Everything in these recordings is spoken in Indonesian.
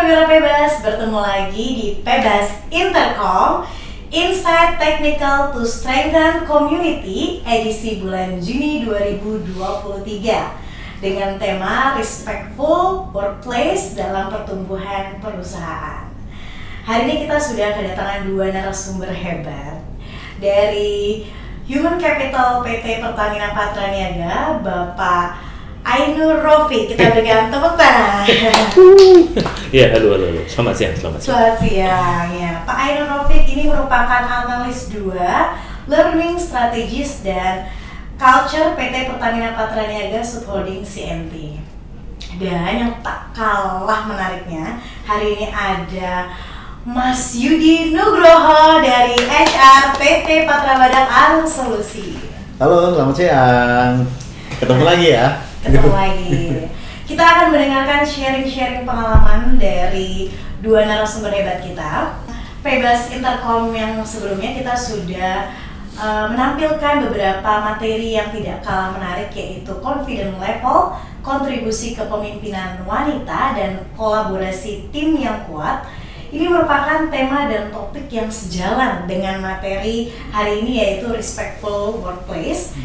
Perwira Pebas, bertemu lagi di Pebas Intercom Insight Technical to Strengthen Community edisi bulan Juni 2023 dengan tema Respectful Workplace dalam Pertumbuhan Perusahaan. Hari ini kita sudah kedatangan dua narasumber hebat dari Human Capital PT Pertamina Patraniaga, Bapak Ainur Rofiq. Kita berikan tepuk tangan. Ya, halo. Selamat siang. Selamat siang. Ya, Pak Ainur Rofiq ini merupakan analis 2 Learning Strategist dan Culture PT Pertamina Patraniaga Subholding CMT. Dan yang tak kalah menariknya, hari ini ada Mas Yudi Nugroho dari HR PT Patra Badak Arung Solusi. Halo, selamat siang. Ketemu lagi ya. Ketemu lagi. Kita akan mendengarkan sharing-sharing pengalaman dari dua narasumber hebat kita. Pebas Intercom yang sebelumnya kita sudah menampilkan beberapa materi yang tidak kalah menarik, yaitu confident level, kontribusi kepemimpinan wanita, dan kolaborasi tim yang kuat. Ini merupakan tema dan topik yang sejalan dengan materi hari ini, yaitu respectful workplace,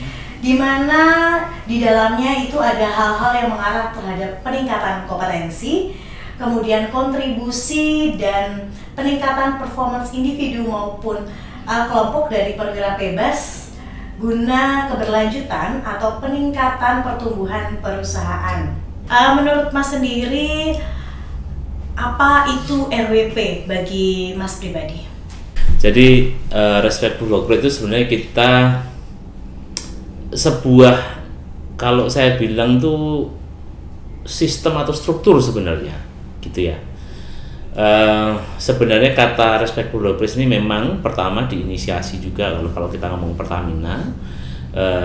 di mana di dalamnya itu ada hal-hal yang mengarah terhadap peningkatan kompetensi, kemudian kontribusi dan peningkatan performance individu maupun kelompok dari perwira pebas guna keberlanjutan atau peningkatan pertumbuhan perusahaan. Menurut Mas sendiri, apa itu RWP bagi Mas pribadi? Jadi respectful workplace itu sebenarnya kita sebuah, kalau saya bilang tuh sistem atau struktur sebenarnya, gitu ya. Sebenarnya kata respectful workplace ini memang pertama diinisiasi juga kalau kita ngomong Pertamina,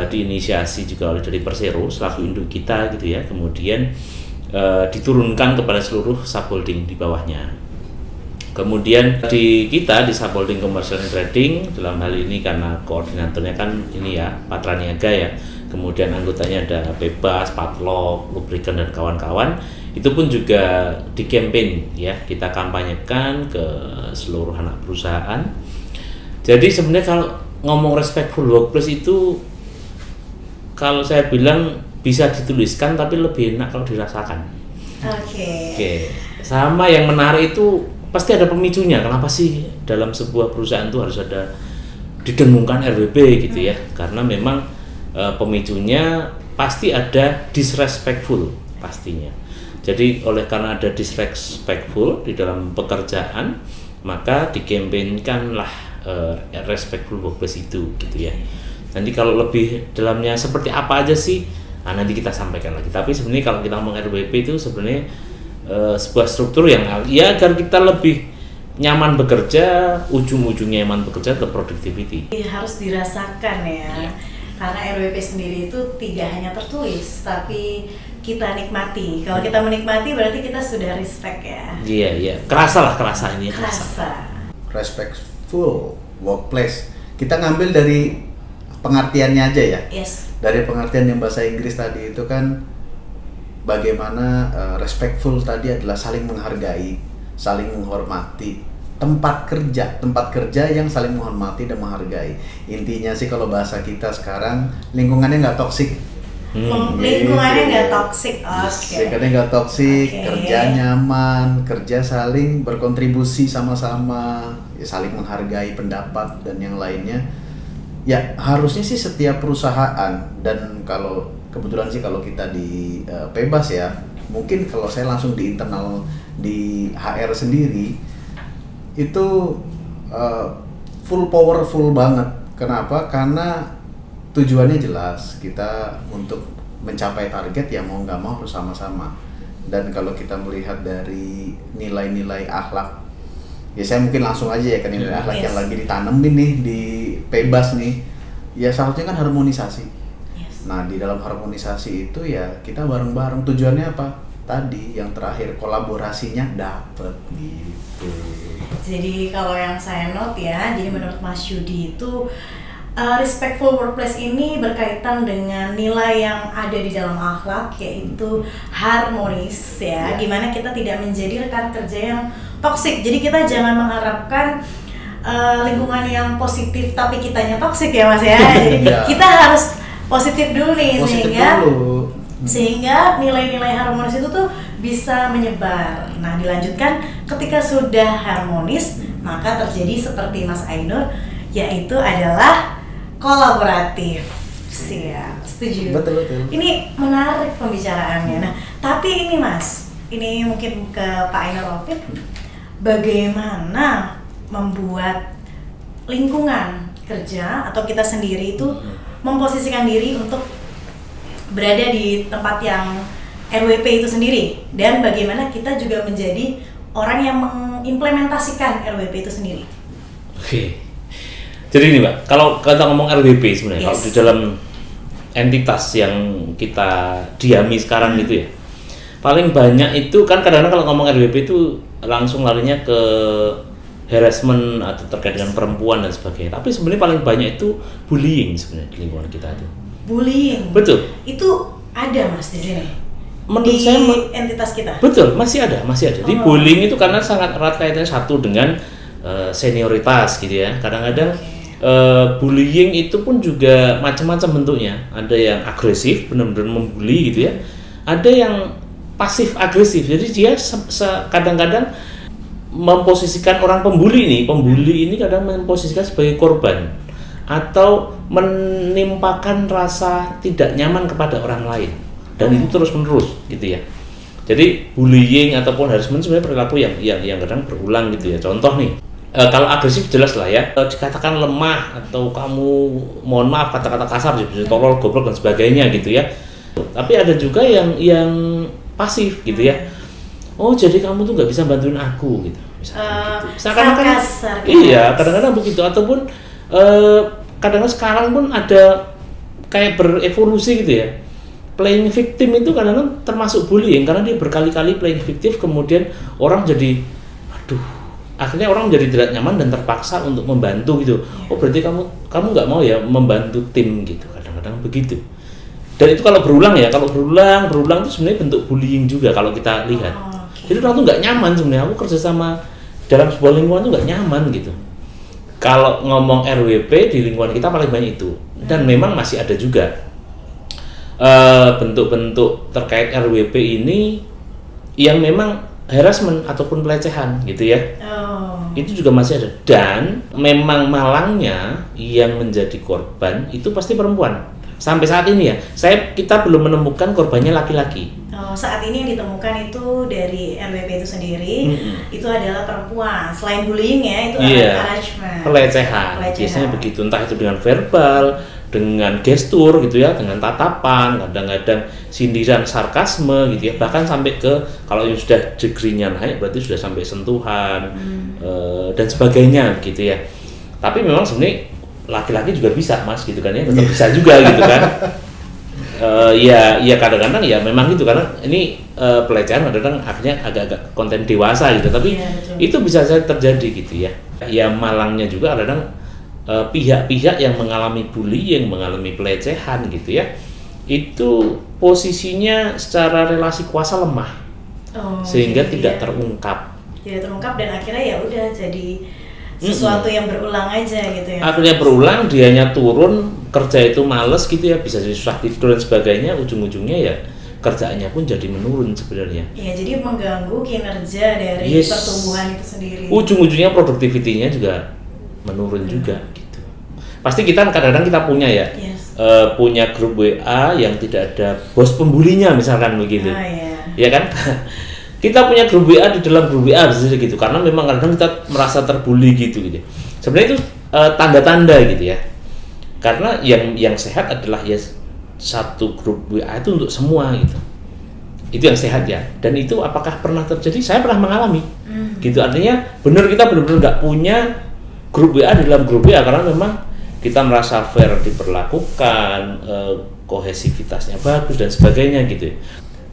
diinisiasi juga oleh dari Persero selaku induk kita, gitu ya. Kemudian diturunkan kepada seluruh subholding di bawahnya. Kemudian di kita di subholding commercial and trading, dalam hal ini karena koordinatornya kan ini ya Patraniaga ya, kemudian anggotanya ada Pebas, Patlok, Lubrikan dan kawan-kawan, itu pun juga di campaign ya, kita kampanyekan ke seluruh anak perusahaan. Jadi sebenarnya kalau ngomong respectful workplace itu, kalau saya bilang bisa dituliskan tapi lebih enak kalau dirasakan. Oke. Sama yang menarik itu pasti ada pemicunya. Kenapa sih dalam sebuah perusahaan itu harus ada didengungkan RWP gitu ya? Karena memang pemicunya pasti ada disrespectful pastinya. Jadi karena ada disrespectful di dalam pekerjaan, maka dikampanyekanlah respectful workplace itu gitu ya. Nanti kalau lebih dalamnya seperti apa aja sih, nanti kita sampaikan lagi. Tapi sebenarnya kalau kita ngomong RWP itu sebenarnya sebuah struktur yang ya agar kita lebih nyaman bekerja, ujung-ujungnya nyaman bekerja ke productivity. Harus dirasakan ya. Karena RWP sendiri itu tidak hanya tertulis, tapi kita nikmati. Kalau kita menikmati berarti kita sudah respect ya. Iya. Kerasa ini. Respectful workplace. Kita ngambil dari pengertiannya aja ya. Yes. Dari pengertian yang bahasa Inggris tadi itu kan bagaimana respectful tadi adalah saling menghargai, saling menghormati. Tempat kerja yang saling menghormati dan menghargai. Intinya sih kalau bahasa kita sekarang, lingkungannya nggak toksik. Lingkungannya nggak toksik. Lingkungannya nggak toksik, kerja nyaman, kerja saling berkontribusi sama-sama, ya, saling menghargai pendapat dan yang lainnya. Ya harusnya sih setiap perusahaan, dan kalau kebetulan sih kalau kita di Pebas ya, mungkin kalau saya langsung di internal di HR sendiri itu powerful banget. Kenapa? Karena tujuannya jelas, kita untuk mencapai target ya mau nggak mau harus sama-sama. Dan kalau kita melihat dari nilai-nilai akhlak, ya saya mungkin langsung aja ya ke nilai akhlak yang lagi ditanemin nih di Pebas nih, ya seharusnya kan harmonisasi. Nah di dalam harmonisasi itu ya kita bareng-bareng, tujuannya apa? Tadi yang terakhir, kolaborasinya dapet gitu. Jadi kalau yang saya note ya, jadi menurut Mas Yudi itu respectful workplace ini berkaitan dengan nilai yang ada di dalam akhlak, yaitu harmonis ya. Gimana kita tidak menjadi rekan kerja yang toksik. Jadi kita jangan mengharapkan lingkungan yang positif tapi kitanya toksik ya Mas ya. Jadi kita harus positif dulu nih, sehingga nilai-nilai harmonis itu tuh bisa menyebar. Nah, dilanjutkan ketika sudah harmonis, maka terjadi seperti Mas Ainur, yaitu adalah kolaboratif. Siap, setuju. Betul. Ini menarik pembicaraannya. Nah, tapi ini Mas, ini mungkin ke Pak Ainur Rofik, bagaimana membuat lingkungan kerja atau kita sendiri itu memposisikan diri untuk berada di tempat yang RWP itu sendiri, dan bagaimana kita juga menjadi orang yang mengimplementasikan RWP itu sendiri. Oke. Jadi ini Mbak, kalau kita ngomong RWP sebenarnya, kalau di dalam entitas yang kita diami sekarang gitu ya, paling banyak itu kan kadang-kadang kalau ngomong RWP itu langsung larinya ke harassment atau terkait dengan perempuan dan sebagainya. Tapi sebenarnya paling banyak itu bullying sebenarnya di lingkungan kita itu. Bullying. Betul. Itu ada Mas di sini. Menurut di saya entitas kita. Betul, masih ada. Jadi bullying itu karena sangat erat kaitannya satu dengan senioritas gitu ya. Kadang-kadang bullying itu pun juga macam-macam bentuknya. Ada yang agresif, benar-benar membuli gitu ya. Ada yang pasif agresif. Jadi dia kadang-kadang memposisikan orang pembuli ini kadang memposisikan sebagai korban atau menimpakan rasa tidak nyaman kepada orang lain, dan itu terus-menerus gitu ya. Jadi bullying ataupun harassment sebenarnya perilaku yang kadang berulang gitu ya. Contoh nih, kalau agresif jelas lah ya, dikatakan lemah atau kamu, mohon maaf kata-kata kasar, bisa tolol, goblok dan sebagainya gitu ya. Tapi ada juga yang pasif gitu ya. Oh, jadi kamu tuh nggak bisa bantuin aku gitu. Kadang-kadang iya, kadang-kadang begitu. Ataupun kadang-kadang sekarang pun ada kayak berevolusi gitu ya. Playing victim itu kadang-kadang termasuk bullying karena dia berkali-kali playing victim, kemudian orang jadi akhirnya orang jadi tidak nyaman dan terpaksa untuk membantu gitu. Oh, berarti kamu nggak mau ya membantu tim gitu. Kadang-kadang begitu. Dan itu kalau berulang itu sebenarnya bentuk bullying juga kalau kita lihat. Jadi orang tuh nggak nyaman sebenarnya. Aku kerja sama dalam sebuah lingkungan tuh nggak nyaman gitu. Kalau ngomong RWP di lingkungan kita paling banyak itu, dan memang masih ada juga bentuk-bentuk terkait RWP ini yang memang harassment ataupun pelecehan gitu ya. Itu juga masih ada, dan memang malangnya yang menjadi korban itu pasti perempuan. Sampai saat ini ya, kita belum menemukan korbannya laki-laki. Saat ini yang ditemukan itu dari RWP itu sendiri, itu adalah perempuan. Selain bullying ya, itu harassment, pelecehan. Biasanya begitu, entah itu dengan verbal, dengan gestur gitu ya, dengan tatapan, kadang-kadang sindiran, sarkasme gitu ya, bahkan sampai ke kalau yang sudah degree-nya naik berarti sudah sampai sentuhan dan sebagainya gitu ya. Tapi memang sebenarnya laki-laki juga bisa Mas gitu kan ya, tetap bisa juga gitu kan. Ya kadang-kadang ya memang gitu, karena ini pelecehan kadang-kadang akhirnya agak-agak konten dewasa gitu, tapi itu bisa saja terjadi gitu ya. Ya malangnya juga kadang pihak-pihak yang mengalami bullying, mengalami pelecehan gitu ya, itu posisinya secara relasi kuasa lemah, sehingga tidak terungkap dan akhirnya ya udah jadi sesuatu yang berulang aja gitu ya. Akhirnya berulang, dianya turun, kerja itu males gitu ya, bisa jadi susah tidur dan sebagainya, ujung-ujungnya ya kerjaannya pun jadi menurun sebenarnya. Iya, jadi mengganggu kinerja dari pertumbuhan itu sendiri. Ujung-ujungnya produktivitinya juga menurun juga gitu. Pasti kita kadang-kadang kita punya ya, punya grup WA yang tidak ada bos pembulinya misalkan begitu. Ya kan? Kita punya grup WA, di dalam grup WA bisa gitu, karena memang kadang kita merasa terbuli gitu. Sebenarnya itu tanda-tanda gitu ya. Karena yang sehat adalah ya satu grup WA itu untuk semua gitu. Itu yang sehat ya. Dan itu apakah pernah terjadi? Saya pernah mengalami. Gitu, artinya benar kita benar-benar nggak punya grup WA di dalam grup WA karena memang kita merasa fair diperlakukan, kohesivitasnya bagus dan sebagainya gitu.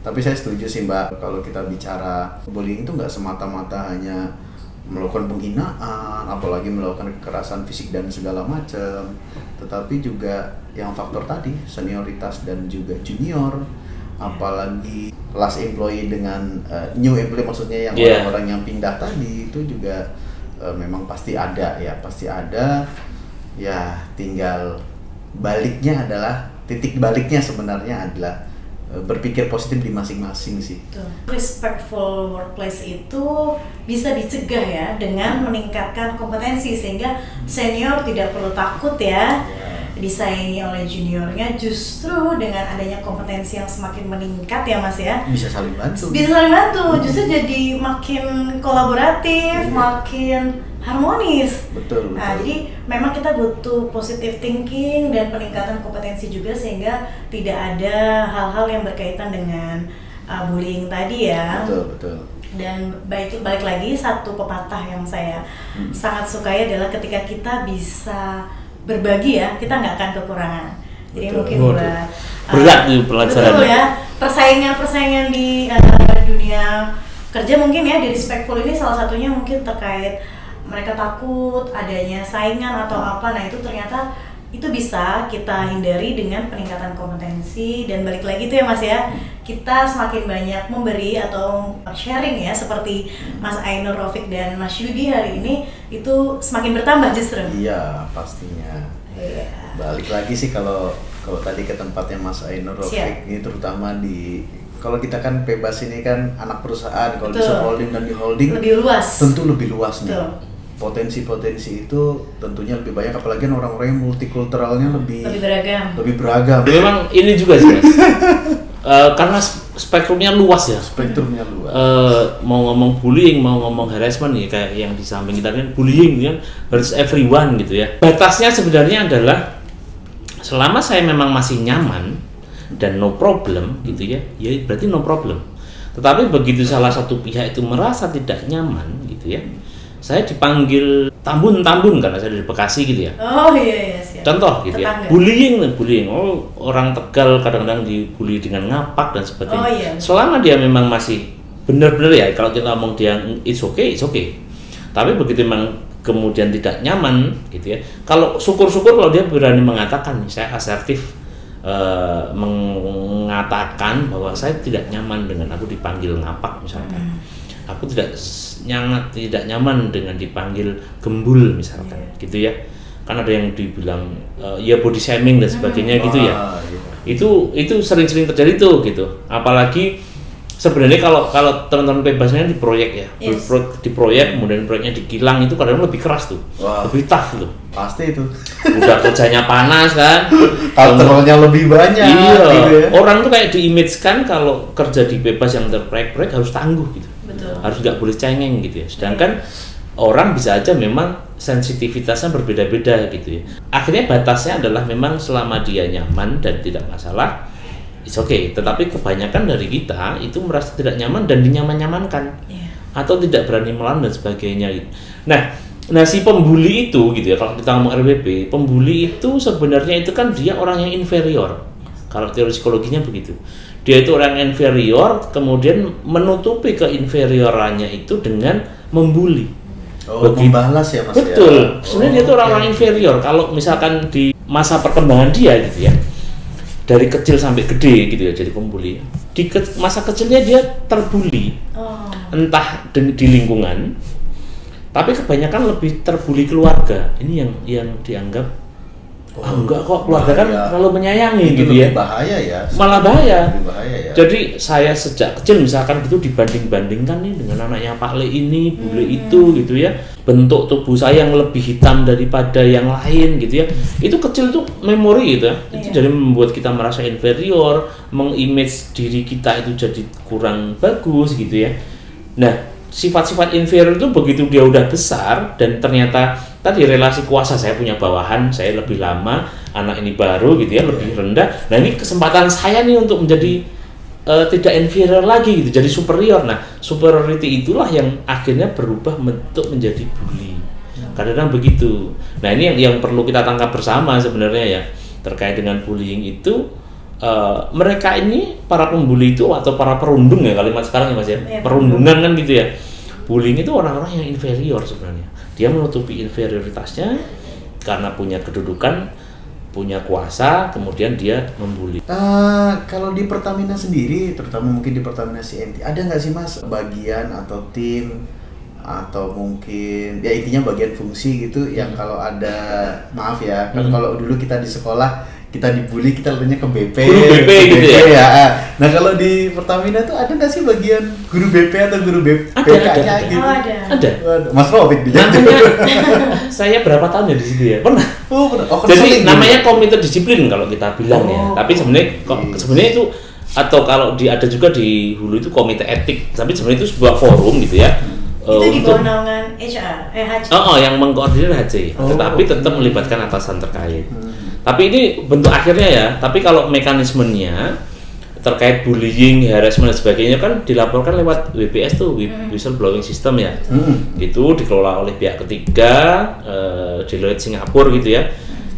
Tapi saya setuju sih Mbak, kalau kita bicara bullying itu nggak semata-mata hanya melakukan penghinaan, apalagi melakukan kekerasan fisik dan segala macam. Tetapi juga yang faktor tadi, senioritas dan juga junior, apalagi last employee dengan new employee, maksudnya yang orang-orang yang pindah tadi, itu juga memang pasti ada ya, ya tinggal baliknya adalah, titik baliknya sebenarnya adalah berpikir positif di masing-masing sih. Respectful workplace itu bisa dicegah ya dengan meningkatkan kompetensi, sehingga senior tidak perlu takut ya disaingi oleh juniornya, justru dengan adanya kompetensi yang semakin meningkat ya Mas ya, bisa saling bantu, justru jadi makin kolaboratif, makin harmonis. Betul. Nah, jadi memang kita butuh positive thinking dan peningkatan kompetensi juga, sehingga tidak ada hal-hal yang berkaitan dengan bullying tadi ya. Betul. Dan balik lagi, satu pepatah yang saya sangat sukai adalah ketika kita bisa berbagi ya, kita nggak akan kekurangan. Jadi mungkin buat berat nih pelajaran. Betul ya, persaingan di dunia kerja mungkin ya, di respectful ini salah satunya mungkin terkait mereka takut adanya saingan atau apa. Nah, itu ternyata itu bisa kita hindari dengan peningkatan kompetensi. Dan balik lagi itu ya Mas ya, kita semakin banyak memberi atau sharing ya, seperti Mas Ainur Rafiq dan Mas Yudi hari ini, itu semakin bertambah justru. Iya, pastinya. Balik lagi sih kalau tadi ke tempatnya Mas Ainur Rafiq ini, terutama kalau kita kan bebas ini kan anak perusahaan, kalau di subholding dan di holding lebih luas. Tentu lebih luas nih. Potensi-potensi itu tentunya lebih banyak, apalagi orang-orang yang multikulturalnya lebih beragam. Memang ini juga sih Mas. Karena spektrumnya luas ya. Mau ngomong bullying, mau ngomong harassment ya, kayak yang di samping kita kan bullying kan harus everyone gitu ya. Batasnya sebenarnya adalah selama saya memang masih nyaman dan no problem gitu ya, ya berarti no problem. Tetapi begitu salah satu pihak itu merasa tidak nyaman gitu ya, saya dipanggil Tambun karena saya dari Bekasi gitu ya. Oh iya siap. Contoh gitu ya. Bullying. Oh, orang Tegal kadang-kadang dibully dengan ngapak dan sebagainya. Oh iya. Selama dia memang masih benar-benar ya, kalau kita ngomong dia it's okay. Tapi begitu memang kemudian tidak nyaman gitu ya. Kalau syukur-syukur kalau dia berani mengatakan, saya asertif mengatakan bahwa saya tidak nyaman dengan aku dipanggil ngapak misalkan. Aku tidak nyaman dengan dipanggil gembul misalkan, gitu ya. Kan ada yang dibilang ya body shaming dan sebagainya gitu ya. Itu sering-sering terjadi tuh gitu. Apalagi sebenarnya kalau teman-teman bebasnya di proyek ya, di proyek kemudian proyeknya dikilang, itu kadang-kadang lebih keras tuh, lebih tough tuh. Pasti itu. Udah kerjanya panas kan, kontrolnya lebih banyak. Iya. Gitu ya. Orang tuh kayak diimage-kan kalau kerja di bebas yang terproyek-proyek harus tangguh gitu. Betul. Harus nggak boleh cengeng gitu ya. Sedangkan orang bisa aja memang sensitivitasnya berbeda-beda gitu ya. Akhirnya batasnya adalah memang selama dia nyaman dan tidak masalah, it's okay. Tetapi kebanyakan dari kita itu merasa tidak nyaman dan dinyaman-nyamankan, atau tidak berani melawan dan sebagainya gitu. Nah si pembuli itu gitu ya, kalau kita ngomong RWP, pembuli itu sebenarnya itu kan dia orang yang inferior. Kalau teori psikologinya begitu. Dia itu orang inferior, kemudian menutupi keinferiorannya itu dengan membuli. Membalas ya Mas. Betul. Sebenarnya dia itu orang inferior. Kalau misalkan di masa perkembangan dia gitu ya, dari kecil sampai gede gitu ya, jadi pembuli. Di masa kecilnya dia terbuli, entah di lingkungan, tapi kebanyakan lebih terbuli keluarga. Ini yang dianggap enggak kok, keluarga kan terlalu menyayangi itu gitu ya. Bahaya ya. Malah bahaya. Ya. Jadi saya sejak kecil misalkan gitu dibanding-bandingkan nih dengan anaknya Pak Le ini, bule itu gitu ya. Bentuk tubuh saya yang lebih hitam daripada yang lain gitu ya. Itu kecil tuh memori gitu ya. Itu jadi membuat kita merasa inferior, mengimage diri kita itu jadi kurang bagus gitu ya. Nah, sifat-sifat inferior itu begitu dia udah besar dan ternyata tadi relasi kuasa, saya punya bawahan, saya lebih lama, anak ini baru gitu ya, lebih rendah. Nah ini kesempatan saya nih untuk menjadi tidak inferior lagi gitu, jadi superior. Nah superiority itulah yang akhirnya berubah bentuk menjadi bully. Kadang-kadang begitu. Nah ini yang perlu kita tangkap bersama sebenarnya ya, terkait dengan bullying itu. Mereka ini para pembuli itu atau para perundung ya, kalimat sekarang ya Mas ya, perundungan kan gitu ya. bullying itu orang-orang yang inferior sebenarnya. Dia menutupi inferioritasnya karena punya kedudukan, punya kuasa, kemudian dia membuli. Kalau di Pertamina sendiri, terutama mungkin di Pertamina CNT, ada nggak sih Mas bagian atau tim atau mungkin ya intinya bagian fungsi gitu yang kalau ada, maaf ya, kan kalau dulu kita di sekolah kita dibully, kita larinya ke BP, Guru BP gitu ya? Nah kalau di Pertamina tuh ada nggak sih bagian guru BP atau guru Ada. gitu? Oh, ada. Ada. Waduh, Mas Robin Makanya saya berapa tahun ya di situ ya? Pernah. Oh, benar. Oh, Jadi namanya komite disiplin kalau kita bilang ya. Tapi sebenarnya itu atau kalau ada juga di Hulu itu komite etik. Tapi sebenarnya itu sebuah forum gitu ya. Itu di bawah naungan HR, HC. Yang mengkoordinir HC. Tetapi tetap melibatkan atasan terkait. Tapi ini bentuk akhirnya ya. Tapi kalau mekanismenya terkait bullying, harassment dan sebagainya kan dilaporkan lewat WBS tuh, whistleblowing system ya. Itu dikelola oleh pihak ketiga, Deloitte Singapura gitu ya.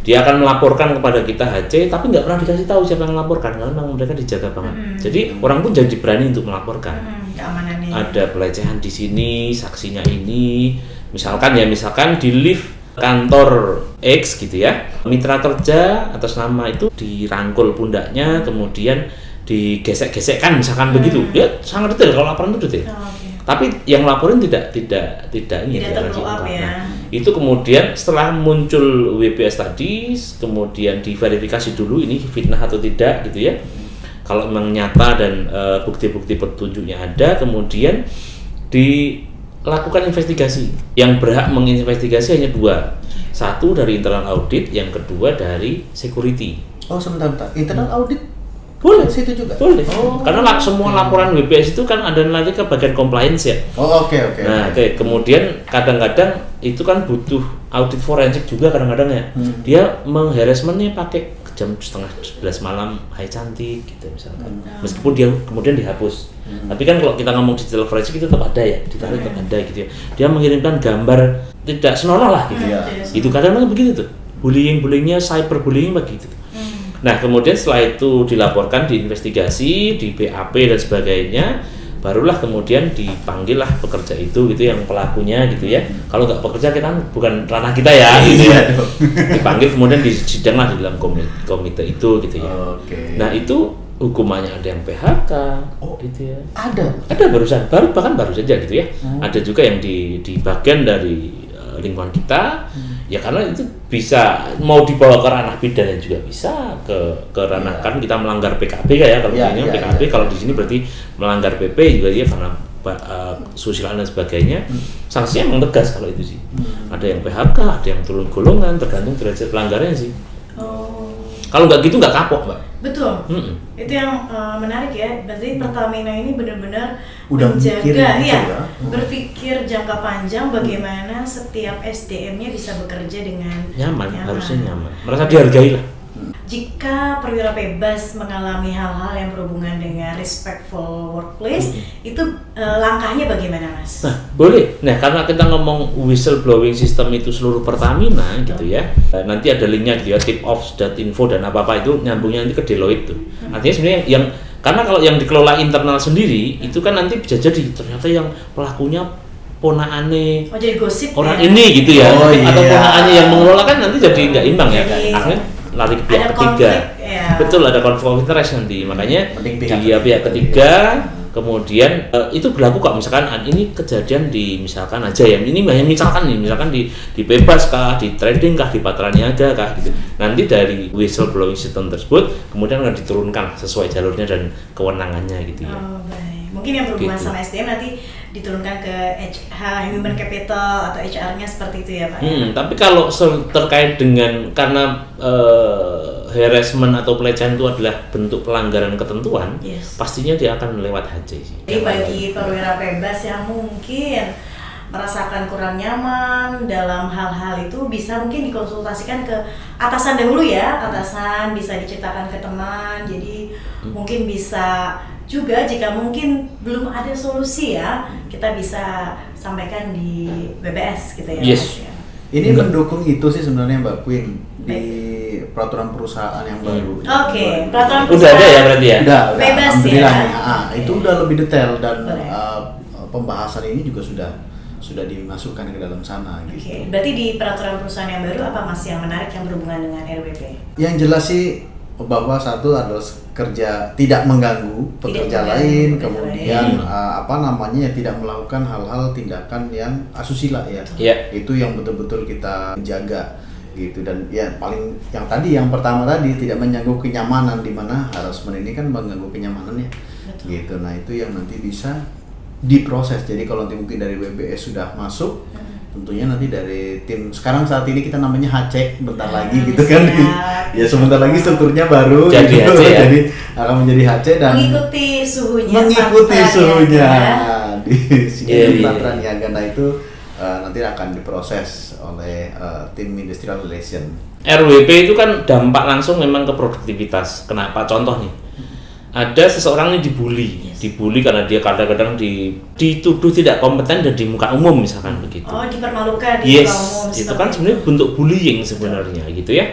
Dia akan melaporkan kepada kita HC, tapi nggak pernah dikasih tahu siapa yang melaporkan karena memang mereka dijaga banget. Jadi orang pun jadi berani untuk melaporkan. Keamanannya. Ada pelecehan di sini, saksinya ini, misalkan di lift kantor X gitu ya, mitra kerja atas nama itu dirangkul pundaknya, kemudian digesek-gesekkan misalkan begitu. Dia sangat detail, kalau laporan itu detail. Tapi yang laporin tidak terlalu up ya. Itu kemudian setelah muncul WBS tadi, kemudian diverifikasi dulu ini fitnah atau tidak gitu ya. Kalau memang nyata dan bukti-bukti petunjuknya ada, kemudian dilakukan investigasi. Yang berhak menginvestigasi hanya dua. Satu dari internal audit, yang kedua dari security. Oh, sebentar. Internal audit boleh situ juga. Boleh. Karena semua laporan WBS itu kan ada nanti ke bagian compliance ya. Oh, oke. Nah, kemudian kadang-kadang itu kan butuh audit forensik juga kadang-kadang ya. Dia mengharassmentnya pakai jam setengah 11 malam, hai cantik gitu misalkan. Meskipun dia kemudian dihapus. Tapi kan kalau kita ngomong digital forensik itu tetap ada ya, ditarik tetap ada gitu ya. Dia mengirimkan gambar tidak senonoh lah gitu ya. Itu kadang-kadang begitu tuh. Bullyingnya cyberbullying begitu. Nah, kemudian setelah itu dilaporkan, diinvestigasi, di BAP dan sebagainya, barulah kemudian dipanggil lah pekerja itu gitu yang pelakunya gitu ya. Kalau nggak pekerja kita bukan ranah kita ya gitu ya. Dipanggil kemudian disidang lah di dalam komite itu gitu ya. Nah, itu hukumannya ada yang PHK gitu ya. Ada bahkan baru saja gitu ya. Ada juga yang di bagian dari lingkungan kita. Ya karena itu bisa mau dibawa ke ranah pidana juga bisa ke ranah kan kita melanggar PKP ya kalau ini PKP. Kalau di sini berarti melanggar PP juga dia karena susilaan dan sebagainya. Sanksinya memang tegas kalau itu sih. Ada yang PHK, ada yang turun golongan tergantung derajat pelanggarannya sih. Kalau nggak gitu nggak kapok, Mbak. Betul. Itu yang menarik ya. Berarti Pertamina ini benar-benar udah menjaga berpikir jangka panjang bagaimana setiap SDM-nya bisa bekerja dengan nyaman. Harusnya nyaman. Merasa dihargai lah. Jika perwira bebas mengalami hal-hal yang berhubungan dengan respectful workplace, itu langkahnya bagaimana, Mas? Nah, boleh. Nah, karena kita ngomong whistleblowing system itu seluruh Pertamina gitu ya. Nanti ada linknya gitu ya, tipoffs.info dan apa-apa itu nyambungnya nanti ke Deloitte tuh. Artinya sebenarnya yang karena kalau yang dikelola internal sendiri itu kan nanti bisa jadi ternyata yang pelakunya ponaane jadi gosip orang ya? Ini gitu ya. Atau ponaannya yang mengelola kan nanti jadi nggak imbang ya. Akhirnya lari ke pihak ketiga. Betul, ada konflik of interest nanti. Makanya dia pihak ketiga kemudian itu berlaku kok misalkan ini kejadian di misalkan aja ya. Ini hanya misalkan di bebas kah, di trading kah, di Patraniaga kah gitu. Nanti dari whistleblowing system tersebut kemudian akan diturunkan sesuai jalurnya dan kewenangannya gitu ya. Oh, baik. Mungkin yang berhubungan sama SDM nanti diturunkan ke Human Capital atau HR-nya seperti itu ya, Pak? Tapi kalau terkait dengan karena harassment atau pelecehan itu adalah bentuk pelanggaran ketentuan, pastinya dia akan lewat HC sih. Jadi bagi perwira bebas yang mungkin merasakan kurang nyaman dalam hal-hal itu bisa mungkin dikonsultasikan ke atasan dahulu ya, atasan bisa diceritakan ke teman, jadi mungkin bisa juga jika mungkin belum ada solusi ya, kita bisa sampaikan di BBS gitu ya. Yes. Ya. Ini mendukung itu sih sebenarnya Mbak Queen di peraturan perusahaan yang baru. Peraturan udah ada ya berarti ya? Udah bebas alhamdulillah ya. nih. Itu udah lebih detail dan pembahasan ini juga sudah dimasukkan ke dalam sana gitu. Berarti di peraturan perusahaan yang baru apa Mas yang menarik yang berhubungan dengan RWP? Yang jelas sih bahwa satu adalah kerja tidak mengganggu pekerja lain, kemudian tidak melakukan hal-hal tindakan yang asusila ya. Itu yang betul-betul kita jaga gitu. Dan ya paling yang pertama tadi tidak mengganggu kenyamanan, di mana harassment ini kan mengganggu kenyamanannya. Gitu. Nah, itu yang nanti bisa diproses. Jadi kalau nanti mungkin dari WBS sudah masuk, tentunya nanti dari tim sekarang saat ini kita namanya HC bentar lagi gitu kan. Ya sebentar lagi strukturnya baru jadi gitu. HC ya? Jadi akan menjadi HC dan mengikuti suhunya di sini Patra Niaga. Nah itu nanti akan diproses oleh tim Industrial Relation. RWP itu kan dampak langsung memang ke produktivitas. Kenapa? Contoh nih, ada seseorang yang dibully karena dia kadang-kadang dituduh tidak kompeten dan di muka umum misalkan begitu. Dipermalukan di muka umum. Itu kan sebenarnya bentuk bullying sebenarnya gitu ya.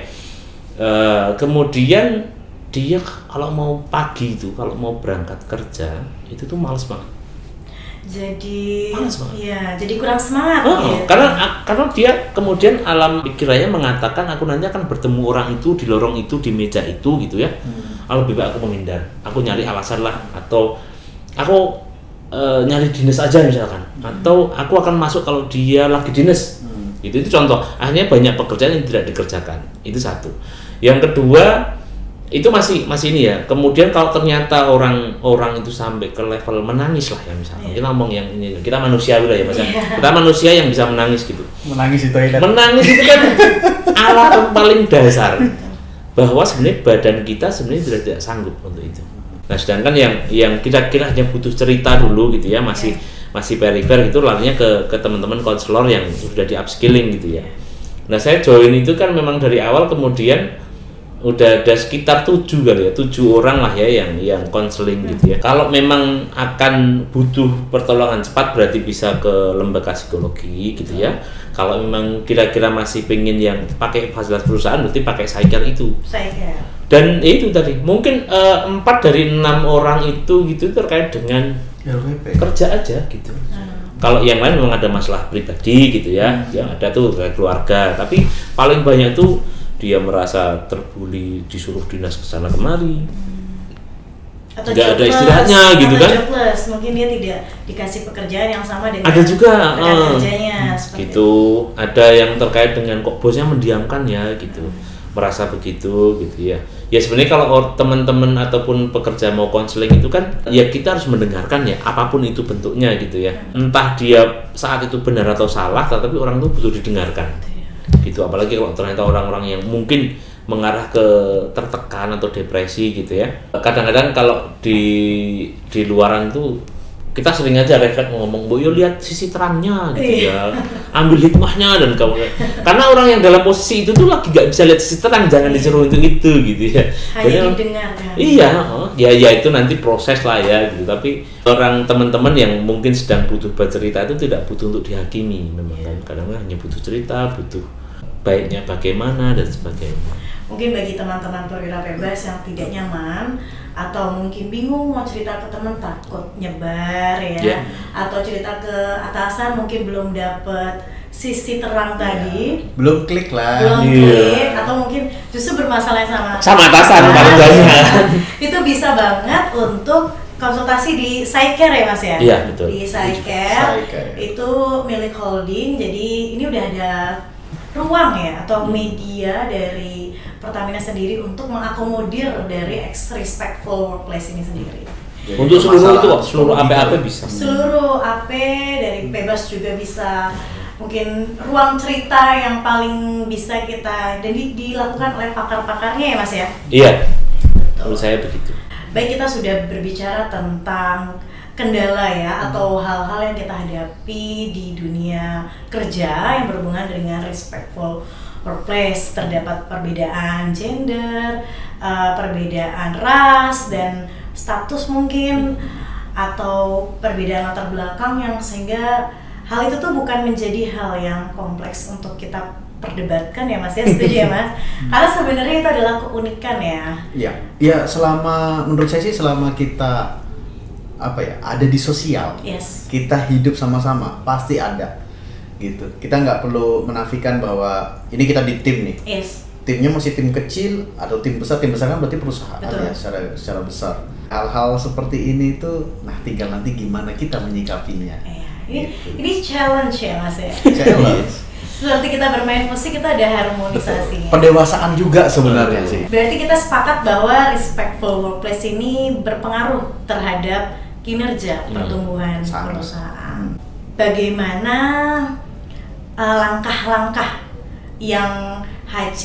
Kemudian dia kalau mau pagi itu, kalau mau berangkat kerja itu tuh males banget. Jadi kurang semangat. Karena dia kemudian alam pikirannya mengatakan aku nanti akan bertemu orang itu di lorong itu, di meja itu gitu ya. Lebih baik aku menghindar, aku nyari alasan lah, atau aku nyari dinas aja misalkan, atau aku akan masuk kalau dia lagi dinas. Itu contoh. Akhirnya banyak pekerjaan yang tidak dikerjakan. Itu satu. Yang kedua itu masih ini ya. Kemudian kalau ternyata orang itu sampai ke level menangis lah ya misalnya. Kita ngomong yang ini, kita manusia udah ya Mas. Kita manusia yang bisa menangis gitu. Menangis di toilet. Menangis itu kan alat paling dasar bahwa sebenarnya badan kita sebenarnya tidak sanggup untuk itu. Nah, sedangkan yang kira-kira hanya butuh cerita dulu gitu ya, masih perifer itu larinya ke teman-teman konselor yang sudah di upskilling gitu ya. Nah, saya join itu kan memang dari awal, kemudian udah ada sekitar 7 orang lah ya yang konseling gitu ya. Kalau memang akan butuh pertolongan cepat berarti bisa ke lembaga psikologi gitu ya. Kalau memang kira-kira masih pengen yang pakai fasilitas perusahaan berarti pakai Psycare itu. Dan itu tadi mungkin 4 dari 6 orang itu gitu terkait dengan RWP. Kerja aja gitu. Kalau yang lain memang ada masalah pribadi gitu ya, yang ada tuh kayak keluarga. Tapi paling banyak tuh dia merasa terbuli, disuruh dinas kesana kemari, atau tidak ada istirahatnya gitu kan. Jobless. Mungkin dia tidak dikasih pekerjaan yang sama dengan ada juga kerjanya gitu. Ada yang terkait dengan kok bosnya mendiamkan ya gitu, merasa begitu gitu ya. Ya sebenarnya kalau teman-teman ataupun pekerja mau konseling itu kan ya kita harus mendengarkan ya, apapun itu bentuknya gitu ya. Entah dia saat itu benar atau salah, tetapi orang itu butuh didengarkan gitu. Apalagi kalau ternyata orang-orang yang mungkin mengarah ke tertekan atau depresi gitu ya. Kadang-kadang kalau di luaran itu kita sering aja refleks ngomong, "Boyo lihat sisi terangnya" gitu ya. Ambil hikmahnya dan karena orang yang dalam posisi itu tuh lagi gak bisa lihat sisi terang, jangan disuruh untuk itu gitu ya. Hanya didengarkan. Iya, ya itu nanti proses lah ya gitu. Tapi orang teman-teman yang mungkin sedang butuh bercerita itu tidak butuh untuk dihakimi memang kan. Kadang-kadang hanya butuh cerita, butuh baiknya bagaimana dan sebagainya. Mungkin bagi teman-teman perwira bebas yang tidak nyaman atau mungkin bingung mau cerita ke teman, takut nyebar ya, atau cerita ke atasan mungkin belum dapat sisi terang tadi, belum klik lah, atau mungkin justru bermasalah sama atasan paling banyak. Itu bisa banget untuk konsultasi di Psycare ya Mas ya? Iya betul. Di Psycare itu milik holding, jadi ini udah ada ruang ya atau media dari Pertamina sendiri untuk mengakomodir dari respectful workplace ini sendiri. Jadi untuk seluruh AP bisa. Seluruh AP dari bebas juga bisa. Mungkin ruang cerita yang paling bisa kita dan dilakukan oleh pakar-pakarnya ya Mas ya? Iya. Menurut saya begitu. Baik, kita sudah berbicara tentang kendala ya atau hal-hal yang kita hadapi di dunia kerja yang berhubungan dengan respectful workplace. Terdapat perbedaan gender, perbedaan ras dan status mungkin, atau perbedaan latar belakang yang sehingga hal itu tuh bukan menjadi hal yang kompleks untuk kita perdebatkan ya Mas ya, setuju ya Mas? Karena sebenarnya itu adalah keunikan ya. Iya, selama menurut saya sih selama kita apa ya, ada di sosial. Yes. Kita hidup sama-sama, pasti ada gitu. Kita nggak perlu menafikan bahwa ini kita di tim nih. Yes. Timnya masih tim kecil atau tim besar kan berarti perusahaan. Betul. Ya secara besar. Hal-hal seperti ini tuh, nah tinggal nanti gimana kita menyikapinya. Ini challenge ya Mas ya. Challenge. Seperti kita bermain musik, kita ada harmonisasinya. Pendewasaan juga sebenarnya sih. Berarti kita sepakat bahwa respectful workplace ini berpengaruh terhadap kinerja pertumbuhan Sangat. perusahaan. Bagaimana langkah-langkah yang HC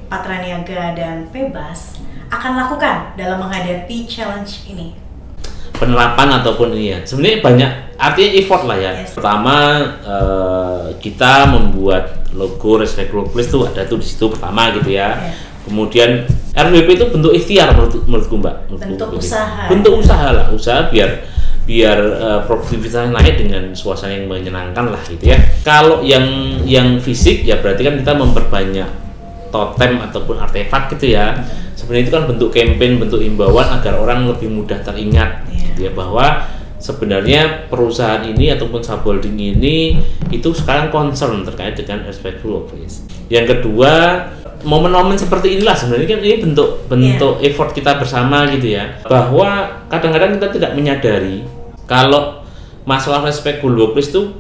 Patraniaga dan Pebas akan lakukan dalam menghadapi challenge ini? Penerapan ataupun ini ya, sebenarnya banyak, artinya effort lah ya. Yes. Pertama kita membuat logo Respect Workplace tuh ada tuh di situ pertama gitu ya. Yeah. Kemudian RWP itu bentuk ikhtiar menurutku Mbak. Bentuk usaha. Bentuk usaha lah, usaha biar produktivitasnya naik dengan suasana yang menyenangkan lah gitu ya. Kalau yang fisik ya berarti kan kita memperbanyak totem ataupun artefak gitu ya. Sebenarnya itu kan bentuk campaign, bentuk imbauan agar orang lebih mudah teringat gitu ya, bahwa sebenarnya perusahaan ini ataupun subholding ini itu sekarang concern terkait dengan respectful workplace. Yang kedua, momen-momen seperti inilah sebenarnya kan ini bentuk effort kita bersama gitu ya, bahwa kadang-kadang kita tidak menyadari kalau masalah respectful workplace itu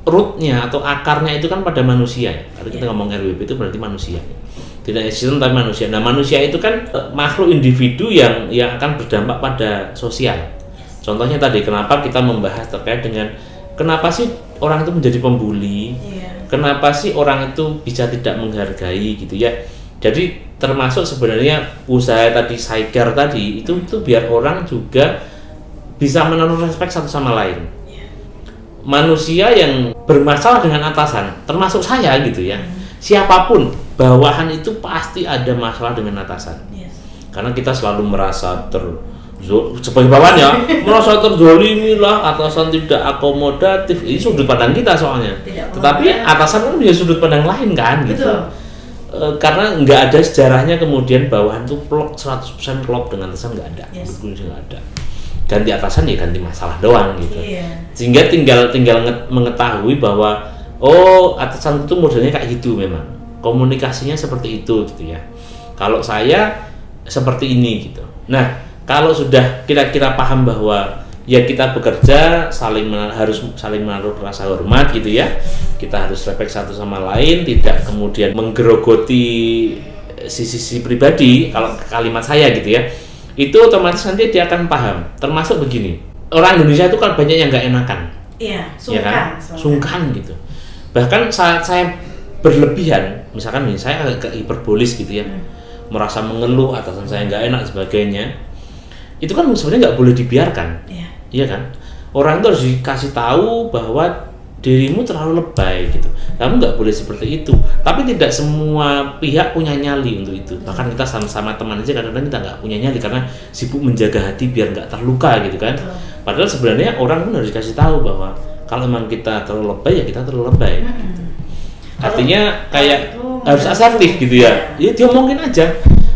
rootnya atau akarnya itu kan pada manusia ya. Kalau kita ngomong RWP itu berarti manusia, tidak existent tapi manusia. Nah manusia itu kan makhluk individu yang akan berdampak pada sosial. Contohnya tadi kenapa kita membahas terkait dengan kenapa sih orang itu menjadi pembuli, kenapa sih orang itu bisa tidak menghargai gitu ya. Jadi termasuk sebenarnya usaha tadi Saiker tadi itu biar orang juga bisa menaruh respect satu sama lain. Manusia yang bermasalah dengan atasan, termasuk saya gitu ya, siapapun bawahan itu pasti ada masalah dengan atasan. Karena kita selalu merasa sebagai bawahan ya, merasa terzolimi lah, atasan tidak akomodatif. Ini sudut pandang kita soalnya. Tetapi atasan kan punya sudut pandang lain kan gitu. Karena nggak ada sejarahnya kemudian bawahan tuh plok 100% klop dengan atasan, nggak ada. Nggak ada. Ganti atasan ya ganti masalah doang gitu. Sehingga tinggal mengetahui bahwa oh atasan itu modelnya kayak gitu, memang komunikasinya seperti itu gitu ya. Kalau saya seperti ini gitu. Nah kalau sudah kira-kira paham bahwa ya kita bekerja harus saling menaruh rasa hormat gitu ya, kita harus respect satu sama lain, tidak kemudian menggerogoti sisi pribadi. Kalau kalimat saya gitu ya, itu otomatis nanti dia akan paham. Termasuk begini, orang Indonesia itu kan banyak yang nggak enakan, sungkan, ya kan? Sungkan gitu. Bahkan saat saya berlebihan, misalkan nih saya agak hiperbolis gitu ya, merasa mengeluh atasan saya nggak enak sebagainya, itu kan sebenarnya nggak boleh dibiarkan, iya kan? Orang itu harus dikasih tahu bahwa dirimu terlalu lebay gitu, kamu nggak boleh seperti itu. Tapi tidak semua pihak punya nyali untuk itu. Bahkan kita sama-sama teman aja kadang-kadang kita nggak punya nyali karena sibuk menjaga hati biar nggak terluka gitu kan. Padahal sebenarnya orang pun harus dikasih tahu bahwa kalau memang kita terlalu lebay ya kita terlalu lebay. Artinya kayak harus asertif gitu ya. Ya diomongin aja.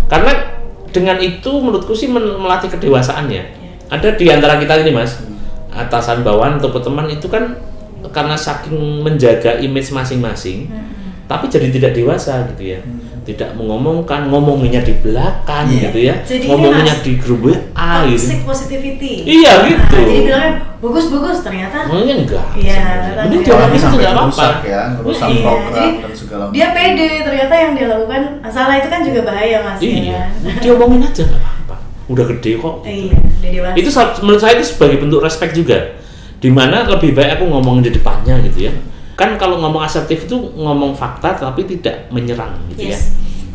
Karena dengan itu menurutku sih melatih kedewasaannya. Ada di antara kita ini Mas, atasan bawahan atau teman itu kan karena saking menjaga image masing-masing, tapi jadi tidak dewasa gitu ya, tidak mengomongkan, ngomonginnya di belakang gitu ya, jadi ngomonginnya di grup WA gitu. Toxic positivity. Iya gitu. Jadi bilangnya bagus ternyata. Enggak. Mending dia orang itu nggak apa-apa. Ya, merusak program dan segala macam. Dia pede, ternyata yang dia lakukan salah, itu kan juga bahaya Mas. Iya. Dia omongin aja nggak apa-apa. Udah gede kok. Iya, udah dewasa. Itu menurut saya itu sebagai bentuk respect juga. Dimana lebih baik aku ngomongin di depannya gitu ya. Kan kalau ngomong asertif itu ngomong fakta tapi tidak menyerang gitu ya.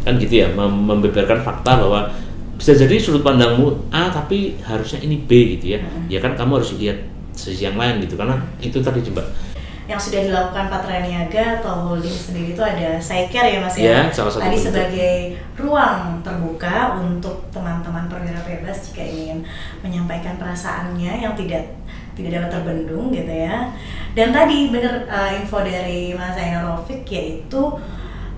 Kan gitu ya, membeberkan fakta bahwa bisa jadi sudut pandangmu A tapi harusnya ini B gitu ya. Ya kan kamu harus lihat sisi yang lain gitu, karena itu tadi coba. Yang sudah dilakukan Patraniaga atau holding sendiri itu ada Saiker ya Mas ya. Tadi sebagai ruang terbuka untuk teman-teman perwira bebas jika ingin menyampaikan perasaannya yang tidak dapat terbendung gitu ya. Dan tadi bener info dari Mas Ainur Raufik, yaitu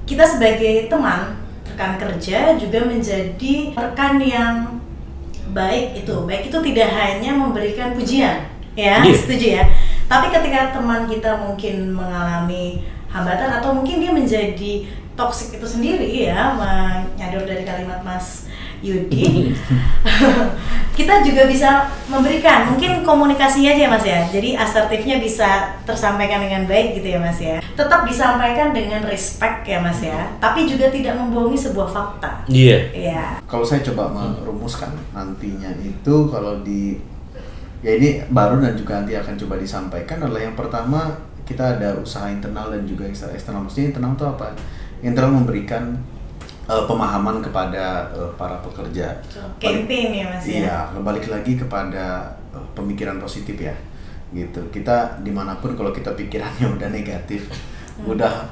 kita sebagai teman rekan kerja juga menjadi rekan yang baik itu tidak hanya memberikan pujian, ya, Iya. setuju ya. Tapi ketika teman kita mungkin mengalami hambatan atau mungkin dia menjadi toksik itu sendiri ya, menyadar dari kalimat Mas Yudi, kita juga bisa memberikan, mungkin komunikasinya aja Mas ya, jadi asertifnya bisa tersampaikan dengan baik gitu ya Mas ya, tetap disampaikan dengan respect ya Mas ya, tapi juga tidak membohongi sebuah fakta. Iya. Iya. Kalau saya coba merumuskan nantinya itu, kalau ya ini baru dan juga nanti akan coba disampaikan adalah yang pertama, kita ada usaha internal dan juga eksternal. Maksudnya internal itu apa? Internal memberikan pemahaman kepada para pekerja. Campaign ya Mas ya. Iya, balik lagi kepada pemikiran positif ya, gitu. Kita dimanapun kalau kita pikirannya udah negatif, udah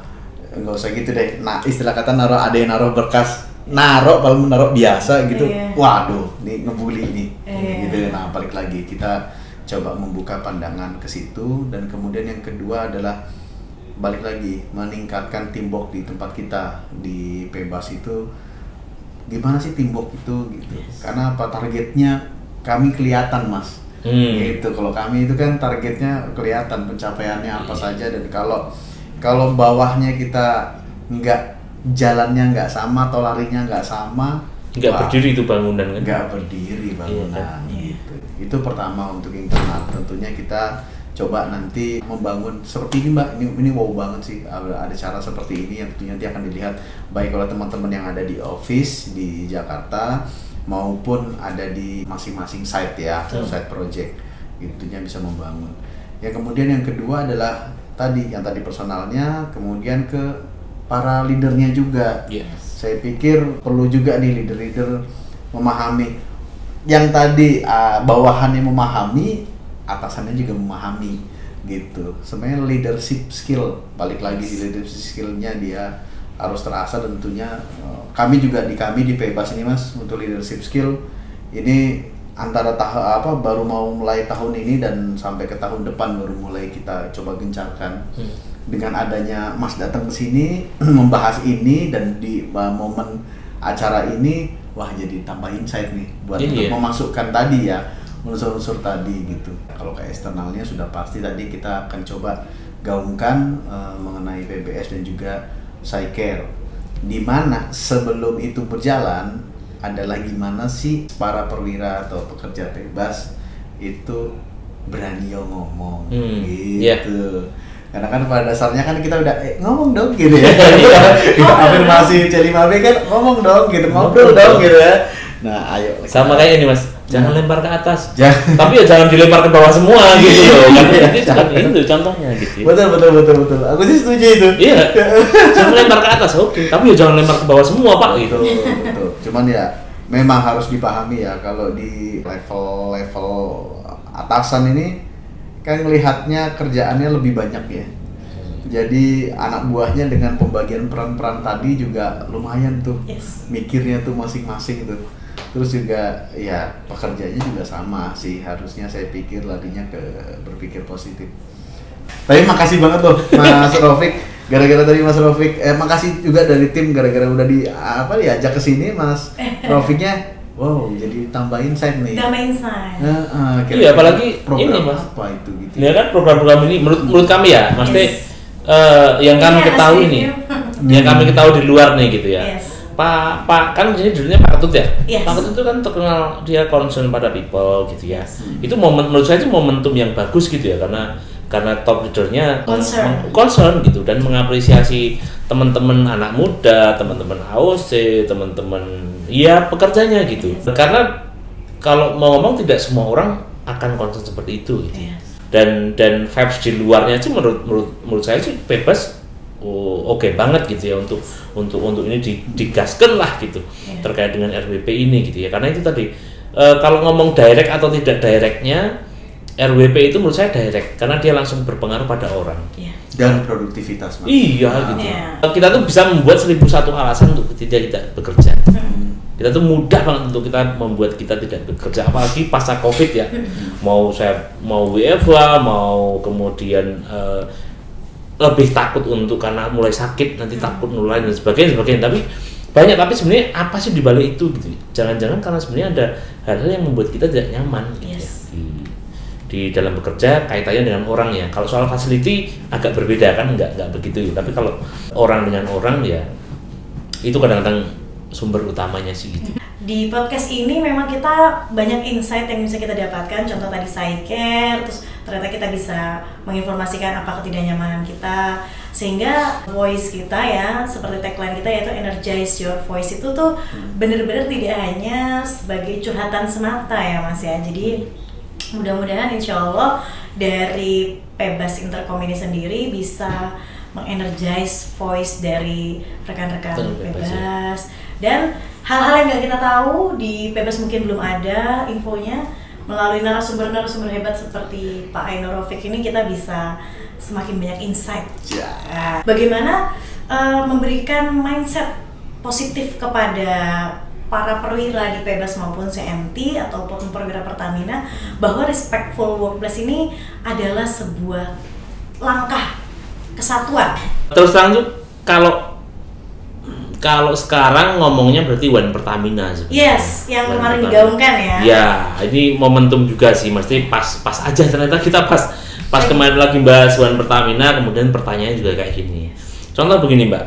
nggak usah gitu deh. Nah, istilah kata ada yang naruh berkas, kalau menaruh biasa gitu, Iya. waduh, ini ngebully ini, Iya. gitu. Nah, balik lagi kita coba membuka pandangan ke situ, dan kemudian yang kedua adalah balik lagi meningkatkan teamwork di tempat kita di Pebas itu. Gimana sih teamwork itu gitu? Yes. Karena apa, targetnya kami kelihatan Mas. Gitu. Kalau kami itu kan targetnya kelihatan pencapaiannya apa saja, dan kalau bawahnya kita jalannya nggak sama atau larinya nggak sama, Nggak berdiri itu bangunan kan? nggak berdiri bangunan. Iya, kan? Gitu. Itu pertama untuk internal. Tentunya kita coba nanti membangun seperti ini Mbak, ini wow banget sih, ada cara seperti ini yang tentunya nanti akan dilihat baik oleh teman-teman yang ada di office di Jakarta maupun ada di masing-masing site ya, site project, itunya bisa membangun. Ya, kemudian yang kedua adalah tadi personalnya, kemudian ke para leadernya juga. Yes. Saya pikir perlu juga nih leader-leader memahami yang tadi bawahannya memahami, atasannya juga memahami gitu. Sebenarnya leadership skill, balik lagi di leadership skillnya dia harus terasa, dan tentunya kami di Pebas ini Mas, untuk leadership skill ini antara baru mau mulai tahun ini dan sampai ke tahun depan baru mulai kita coba gencarkan. Dengan adanya Mas datang ke sini membahas ini, dan di momen acara ini, wah jadi tambah insight nih buat untuk memasukkan tadi ya unsur-unsur tadi gitu. Kalau ke eksternalnya sudah pasti tadi kita akan coba gaungkan mengenai PBS dan juga Psycare. Di mana sebelum itu berjalan adalah gimana sih para perwira atau pekerja Pebas itu berani ngomong gitu. Karena kan pada dasarnya kan kita udah ngomong dong gitu ya. Afirmasi C5B kan ngomong dong gitu, ngobrol dong gitu ya. Nah, ayo. Sama kayak ini Mas, jangan lempar ke atas. Jangan. Tapi ya jangan dilempar ke bawah semua gitu loh. Kan itu contohnya gitu. Betul. Aku sih setuju itu. Iya. Jangan lempar ke atas, oke. Tapi ya jangan lempar ke bawah semua, Pak gitu. Betul. Cuman ya memang harus dipahami ya, kalau di level atasan ini kan melihatnya kerjaannya lebih banyak ya. Jadi anak buahnya dengan pembagian peran-peran tadi juga lumayan tuh. Yes. Mikirnya tuh masing-masing tuh. Terus juga ya pekerjanya juga sama sih, harusnya saya pikir larinya ke berpikir positif. Tapi makasih banget loh Mas Raufik, gara-gara tadi Mas Raufik, makasih juga dari tim gara-gara udah diajak ke sini Mas Raufiknya. Wow, jadi tambah insight nih. Tambah insight. Iya, apalagi program ini Mas. apa itu gitu. Ya kan program-program ini menurut kami ya, maksudnya yang kami ketahui nih, yang kami ketahui di luar nih gitu ya. Yes. Pak kan ini dulunya Pak Ketut ya. Yes. Pak Ketut itu kan terkenal dia concern pada people gitu ya. Itu menurut saya itu momentum yang bagus gitu ya, karena top leadernya concern gitu dan mengapresiasi teman-teman anak muda, teman-teman AOC, teman-teman ya pekerjanya gitu. Karena kalau mau ngomong tidak semua orang akan concern seperti itu gitu. Yes. Dan vibes di luarnya sih menurut saya sih Pebas oke banget gitu ya untuk ini digaskan lah gitu terkait dengan RWP ini gitu ya, karena itu tadi kalau ngomong direct atau tidak directnya RWP itu menurut saya direct karena dia langsung berpengaruh pada orang dan produktivitas Mas. Iya gitu. Kita tuh bisa membuat 1001 alasan untuk tidak bekerja. Kita tuh mudah banget untuk kita membuat kita tidak bekerja, apalagi pasca COVID ya. Mau WFH, mau kemudian lebih takut karena mulai sakit nanti takut nularin dan sebagainya. Tapi banyak, tapi sebenarnya apa sih di balik itu gitu? Jangan-jangan karena sebenarnya ada hal-hal yang membuat kita tidak nyaman gitu ya. Di dalam bekerja kaitannya dengan orang ya. Kalau soal facility agak berbeda kan, nggak begitu. Tapi kalau orang dengan orang ya itu kadang-kadang sumber utamanya sih gitu. Di podcast ini memang kita banyak insight yang bisa kita dapatkan. Contoh tadi side care, terus ternyata kita bisa menginformasikan apa ketidaknyamanan kita, sehingga voice kita ya, seperti tagline kita yaitu energize your voice, itu tuh bener-bener tidak hanya sebagai curhatan semata ya Mas ya. Jadi mudah-mudahan insya Allah dari Pebas Intercom ini sendiri bisa mengenergize voice dari rekan-rekan Pebas. Dan hal-hal yang nggak kita tahu di Pebas mungkin belum ada infonya, melalui narasumber-narasumber hebat seperti Pak Ainur Rafiq ini kita bisa semakin banyak insight. Bagaimana memberikan mindset positif kepada para perwira di Pebas maupun CMT ataupun perwira Pertamina, bahwa respectful workplace ini adalah sebuah langkah kesatuan. Terus terang tuh kalau sekarang ngomongnya berarti One Pertamina sebenarnya. Yes, yang kemarin digaungkan ya. Ya, ini momentum juga sih, mesti pas aja ternyata kita pas kemarin lagi bahas One Pertamina, kemudian pertanyaannya juga kayak gini. Contoh begini Mbak,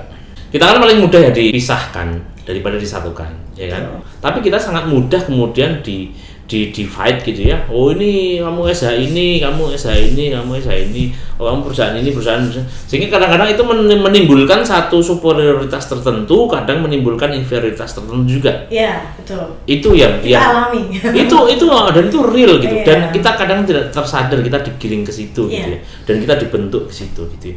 kita kan paling mudah ya dipisahkan daripada disatukan, ya kan? Tapi kita sangat mudah kemudian di divide gitu ya. Oh ini kamu SH ini, kamu SH ini, kamu SH ini, oh kamu perusahaan ini, perusahaan. Sehingga kadang-kadang itu menimbulkan satu superioritas tertentu, kadang menimbulkan inferioritas tertentu juga. Iya, betul. Itu yang alami. itu dan itu real gitu. Dan kita kadang tidak tersadar kita digiring ke situ gitu ya. Dan kita dibentuk ke situ gitu ya.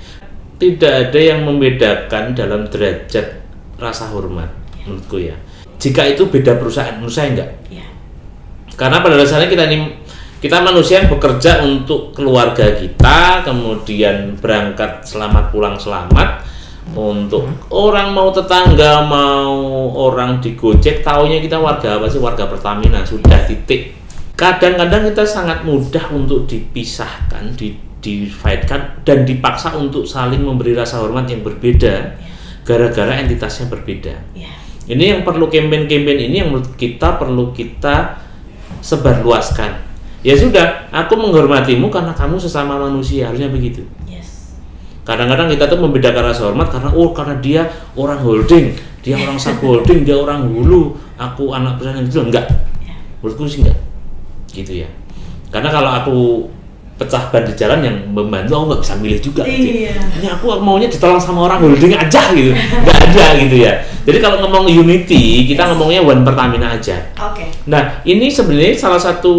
Tidak ada yang membedakan dalam derajat rasa hormat menurutku ya. Jika itu beda perusahaan, menurut saya enggak. Iya. Karena pada dasarnya kita manusia yang bekerja untuk keluarga kita, kemudian berangkat selamat pulang selamat, untuk orang mau tetangga, mau orang di Gojek, taunya kita warga apa sih? Warga Pertamina, sudah titik. Kadang-kadang kita sangat mudah untuk dipisahkan, dividekan, dan dipaksa untuk saling memberi rasa hormat yang berbeda gara-gara entitasnya berbeda. Ini yang perlu campaign-campaign ini yang menurut kita perlu kita sebarluaskan. Ya sudah, aku menghormatimu karena kamu sesama manusia, harusnya begitu. Kadang-kadang kita tuh membedakan rasa hormat karena dia orang holding, dia orang sub holding, dia orang hulu, aku anak perusahaan yang kecil. Enggak. Menurutku sih enggak. Gitu ya. Karena kalau aku pecah ban di jalan yang membantu, aku nggak bisa milih juga gitu. Ini aku maunya ditolong sama orang holding aja gitu, nggak ada gitu ya. Jadi kalau ngomong unity, kita ngomongnya One Pertamina aja. Nah ini sebenarnya salah satu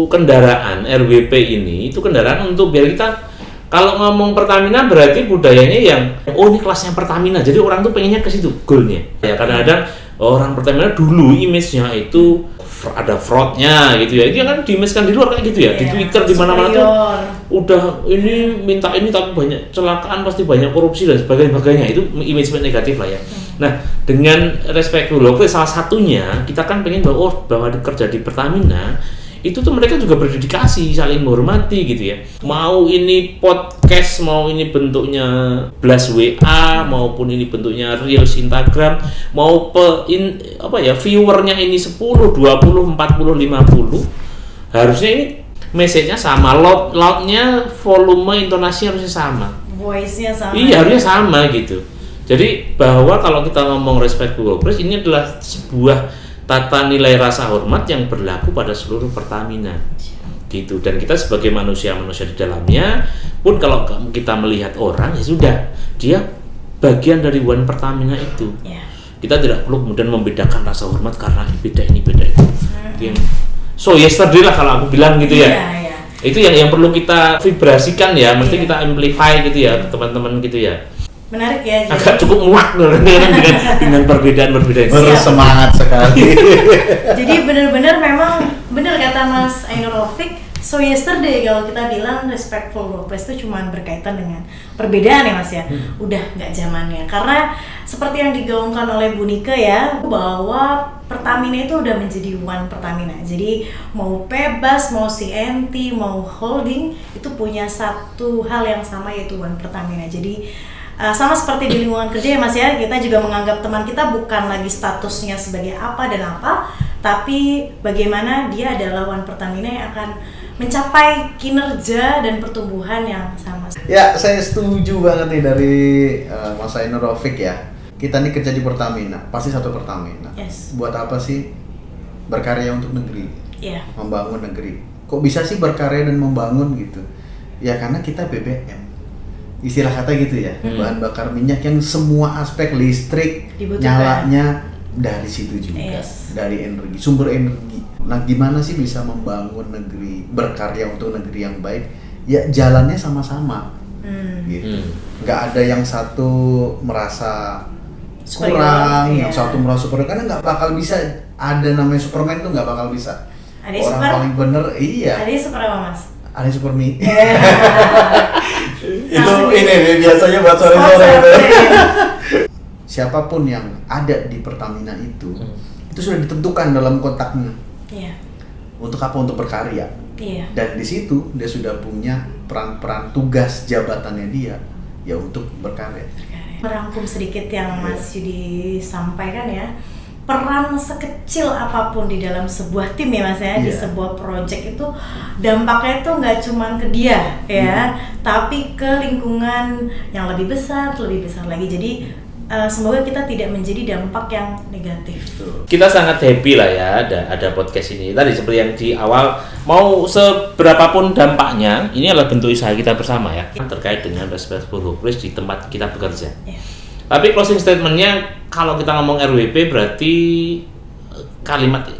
kendaraan RWP ini, itu kendaraan untuk biar kita, kalau ngomong Pertamina berarti budayanya yang ini kelasnya Pertamina, jadi orang tuh pengennya ke situ goalnya. Ya kadang-kadang orang Pertamina dulu image-nya itu ada fraudnya gitu ya, itu kan di-image-kan di luar kayak gitu ya, di Twitter di mana-mana tuh udah ini minta ini tapi banyak celakaan, pasti banyak korupsi dan sebagainya, itu image negatif lah ya. Nah dengan respectful workplace salah satunya kita kan pengen bahwa kerja di Pertamina itu tuh mereka juga berdedikasi, saling menghormati gitu ya. Mau ini podcast, mau ini bentuknya blast WA, maupun ini bentuknya reels Instagram, mau viewernya ini 10, 20, 40, 50, harusnya ini message-nya sama, loudnya, volume, intonasi harusnya sama, voice-nya sama. Iya, harusnya sama gitu. Jadi bahwa kalau kita ngomong respectful workplace, ini adalah sebuah tata nilai rasa hormat yang berlaku pada seluruh Pertamina gitu. Dan kita sebagai manusia-manusia di dalamnya pun, kalau kita melihat orang, ya sudah, dia bagian dari One Pertamina itu. Kita tidak perlu kemudian membedakan rasa hormat karena beda ini beda itu. So yesterday lah kalau aku bilang gitu ya. Itu yang perlu kita vibrasikan ya, mesti kita amplify gitu ya ke teman-teman gitu ya. Menarik ya. Agak cukup muak dengan perbedaan-perbedaan. Semangat sekali. Jadi benar-benar memang benar kata Mas Ainur Rafiq. So yesterday kalau kita bilang respectful workplace itu cuma berkaitan dengan perbedaan ya Mas ya. Udah nggak zamannya. Karena seperti yang digaungkan oleh Bu Nike ya, bahwa Pertamina itu udah menjadi One Pertamina. Jadi mau Pebas, mau CMT, mau holding, itu punya satu hal yang sama, yaitu One Pertamina. Jadi sama seperti di lingkungan kerja ya Mas ya, kita juga menganggap teman kita bukan lagi statusnya sebagai apa dan apa, tapi bagaimana dia adalah One Pertamina yang akan mencapai kinerja dan pertumbuhan yang sama. Ya, saya setuju banget nih dari Mas Ainur Raufik ya. Kita nih kerja di Pertamina, pasti satu Pertamina. Yes. Buat apa sih berkarya untuk negeri? Iya. Membangun negeri. Kok bisa sih berkarya dan membangun gitu? Ya karena kita BBM. Istilah kata gitu ya, bahan bakar minyak yang semua aspek listrik dibutuhkan. nyalanya dari situ juga, dari energi, sumber energi. Nah, gimana sih bisa membangun negeri, berkarya untuk negeri yang baik? Ya jalannya sama-sama, gitu. Nggak ada yang satu merasa kurang, yang satu merasa superior, karena nggak bakal bisa. Ada namanya Superman tuh nggak bakal bisa. Ada orang super, paling bener, iya. Ada super apa Mas? Ada Supermi. Itu ini nih biasanya buat sore-sore itu. Siapapun yang ada di Pertamina itu sudah ditentukan dalam kotaknya. Iya. Untuk apa? Untuk berkarya. Iya. Dan di situ dia sudah punya peran-peran tugas jabatannya dia ya untuk berkarya. Merangkum sedikit yang Mas Yudi sampaikan ya. Peran sekecil apapun di dalam sebuah tim ya Mas ya, di sebuah project itu dampaknya itu nggak cuma ke dia ya, tapi ke lingkungan yang lebih besar lagi. Jadi semoga kita tidak menjadi dampak yang negatif. Kita sangat happy lah ya ada podcast ini. Tadi seperti yang di awal, mau seberapapun dampaknya, ini adalah bentuk usaha kita bersama ya, terkait dengan respectful workplace di tempat kita bekerja. Tapi closing statementnya, kalau kita ngomong RWP berarti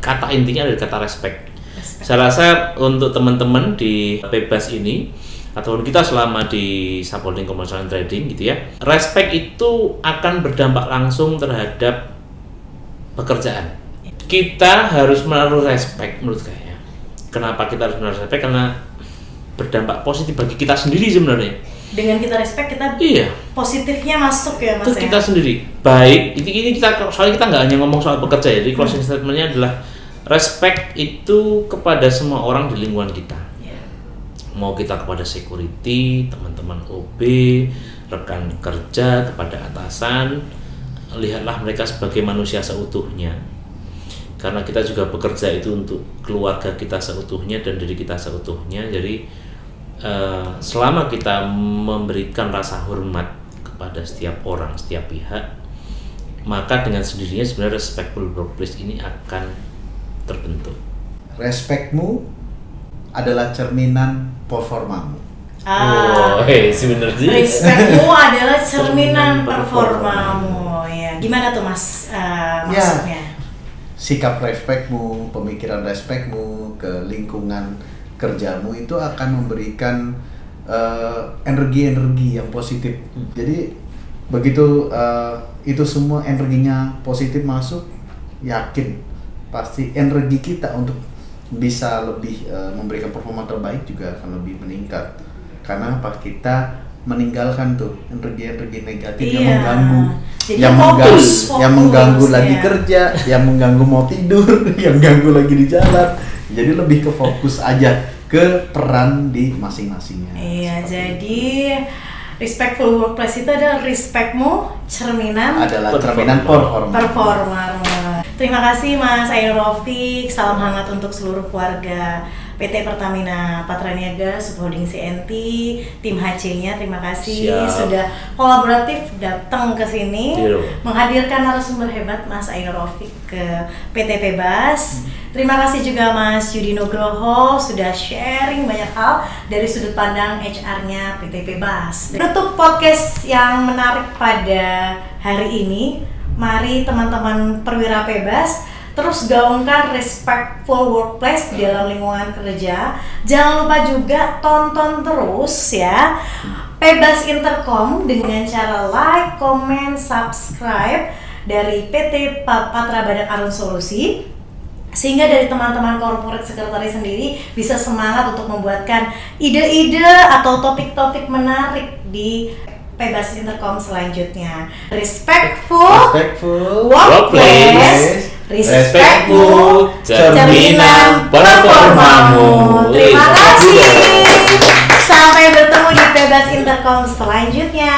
kata intinya dari kata respect. Saya rasa untuk teman-teman di Pebas ini ataupun kita selama di Sapholding Commercial and Trading gitu ya, respect itu akan berdampak langsung terhadap pekerjaan. Kita harus menaruh respect menurut saya. Kenapa kita harus menaruh respect? Karena berdampak positif bagi kita sendiri sebenarnya. Dengan kita respect, kita positifnya masuk ya Mas. Itu kita sendiri baik. Ini kita soalnya kita nggak hanya ngomong soal bekerja ya. Jadi closing statementnya adalah respect itu kepada semua orang di lingkungan kita. Mau kita kepada security, teman-teman OB, rekan kerja, kepada atasan, lihatlah mereka sebagai manusia seutuhnya. Karena kita juga bekerja itu untuk keluarga kita seutuhnya dan diri kita seutuhnya. Jadi selama kita memberikan rasa hormat kepada setiap orang, setiap pihak, maka dengan sendirinya sebenarnya respectful workplace ini akan terbentuk. Respectmu adalah cerminan performamu. Sebenarnya respectmu adalah cerminan performamu. Ya, gimana tuh Mas maksudnya? Sikap respectmu, pemikiran respectmu ke lingkungan kerjamu itu akan memberikan energi-energi yang positif. Jadi begitu itu semua energinya positif masuk, yakin pasti energi kita untuk bisa lebih memberikan performa terbaik juga akan lebih meningkat. Karena apa? Kita meninggalkan tuh energi-energi negatif yang mengganggu. Jadi yang mengganggu lagi kerja, yang mengganggu mau tidur, yang mengganggu lagi di jalan. Jadi lebih ke fokus aja ke peran di masing-masingnya. Iya, jadi respectful workplace itu adalah respectmu cerminan performa. Terima kasih Mas Ainur Raufik. Salam hangat untuk seluruh keluarga PT Pertamina Patraniaga Subholding CNT, tim HC-nya. Terima kasih sudah kolaboratif datang ke sini menghadirkan narasumber hebat Mas Ainur Raufik ke PT Pebas. Terima kasih juga Mas Yudi Nugroho sudah sharing banyak hal dari sudut pandang HR-nya PT Pebas. Untuk podcast yang menarik pada hari ini, mari teman-teman perwira Pebas terus gaungkan respectful workplace di dalam lingkungan kerja. Jangan lupa juga tonton terus ya Pebas Intercom dengan cara like, comment, subscribe dari PT Patra Badak Arun Solusi, sehingga dari teman-teman corporate secretary sendiri bisa semangat untuk membuatkan ide-ide atau topik-topik menarik di Pebas Intercom selanjutnya. Respectful workplace, respectful cerminan performamu. Terima kasih. Sampai bertemu di Pebas Intercom selanjutnya.